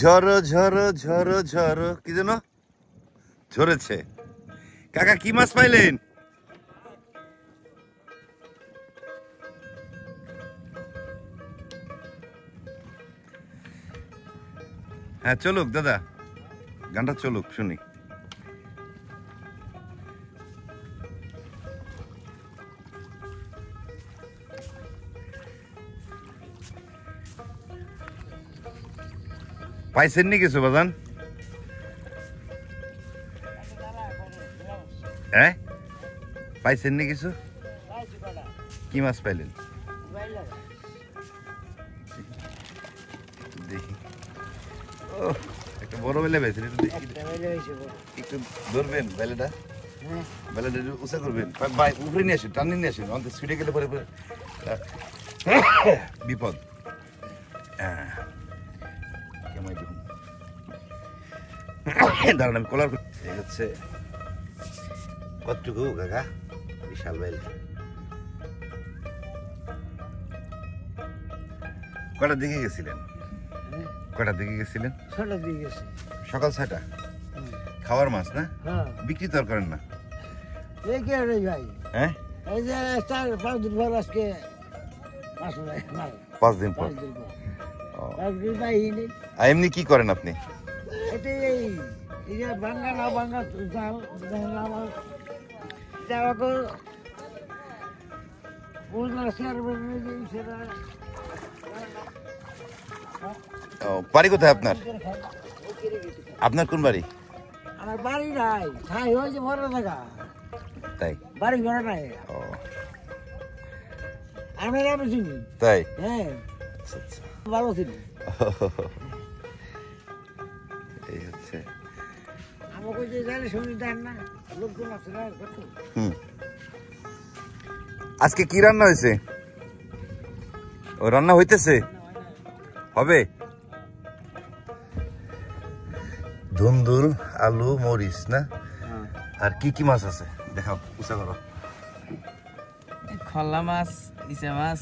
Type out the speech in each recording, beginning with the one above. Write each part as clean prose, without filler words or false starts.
ঝড় ঝড় ঝড় ঝড় কি যেন ঝরেছে। কাকা কি মাছ পাইলেন? হ্যাঁ চলুক দাদা, গানটা চলুক শুনি। পাইছেন নি কিছু বাজান? হ্যাঁ পাইছেন নি কিছু? কি মাছ পাইলেন দেখি? ও একটা বড় বেলে পাইছেন, একটু ধরবেন বেলেটা, বেলেটা একটু উঁচা করবেন, উপরে নিয়ে আসেন, টানি নিয়ে আসেন, অন্তত ছুটে গেলে পরে বিপদ। দাঁড়ান আমি কলার হচ্ছে কতটুকু কাকা? বিশাল বেল। কটার দিকে গেছিলেন? কটার দিকে গেছিলেন? সকাল 6টা। খাওয়ার মাছ না? বিক্রি তো আর করেন না? হ্যাঁ 5 দিন পর। এমনি কি করেন আপনি? বাড়ি কোথায় আপনার? আপনার কোন বাড়ি? আমার বাড়ি নাই, ঠাই হয়েছে বড় জায়গা, তাই বাড়ি ঘর নাই। আমি নাম চিনি। তাই? হ্যাঁ ভালো চিনি। এই হচ্ছে আমাকে যে জানে শুনি দেন না, লোকজন আছে না। আজকে কি রান্না হয়েছে? ও রান্না হইতেছে, হবে। ধুন্দুল, আলু, মরিচ না? আর কি কি মাছ আছে দেখাও, উঁচা করো। খল্লা মাছ, ইচা মাছ,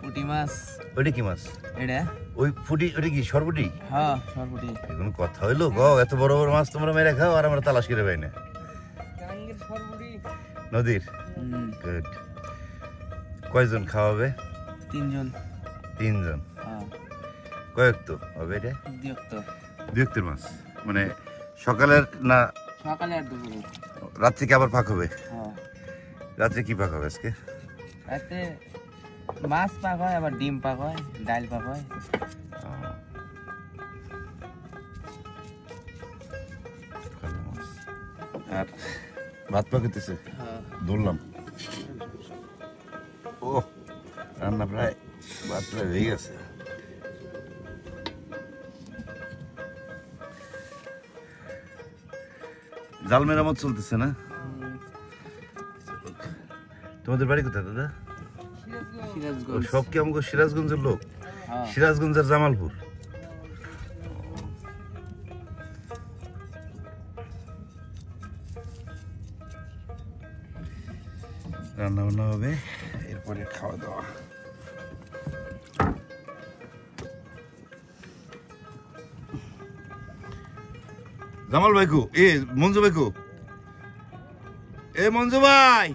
পুঁটি মাছ। ওইটা কি মাছ? এটা ওই ফুটি, ওটা কি সরপুটি? হ্যাঁ সরপুটি। কোনো কথা হইলো গো? এত বড় বড় মাছ তোমরা মেরে খাও আর আমরা তালাশ করে পাই না। নদীর? গুড। কয়জন খাওয়াবে? 3 জন। 3 জন? কয়েক তো হবে এটা? 2 মাছ মানে সকালের না? সকালে আর দুপুরে। রাত্রে কি আবার পাক হবে? রাত্রে কি পাক হবে আজকে? রাতে মাছ পাক হয়, আবার ডিম পাক হয়, ডাল পাক হয়। আর ভাত পাকিতেছে, ধরলাম। ও রান্না প্রায়, ভাত প্রায় হয়ে গেছে। জাল মেরামত চলতেছে না? তোমাদের বাড়ি কোথায় দাদা? সব কি আমাকে সিরাজগঞ্জের লোক? সিরাজগঞ্জের জামালপুর। রান্না বান্না হবে, এরপরে খাওয়া দাওয়া। জামাল ভাইকু, এ মঞ্জু ভাইকু, এ মঞ্জু ভাই,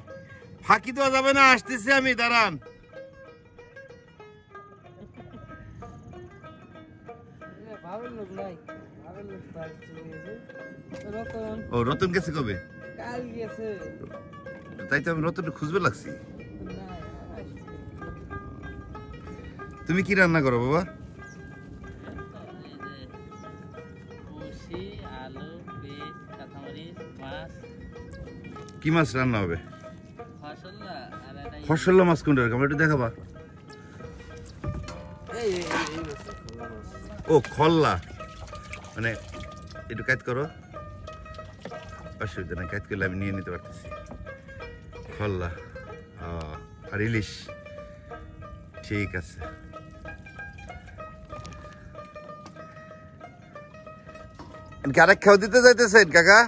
ফাঁকি দেওয়া যাবে না, আসতেছি আমি, দাঁড়ান। ও রতন গেছে কবে? তাই তো আমি রতন খুঁজবে লাগছি। তুমি কি রান্না করো বাবা? কি মাছ রান্না হবে? ফসল্লা মাছ কোনটা? আমরা একটু দেখাবা। ও খল্লা, মানে একটু কাজ করো, অসুবিধা নাই, কাজ করলে আমি নিয়ে নিতে পারতেছি। খল্লা আর ইলিশ, ঠিক আছে। আরেক খাওয়া দিতে যাইতেছেন কাকা?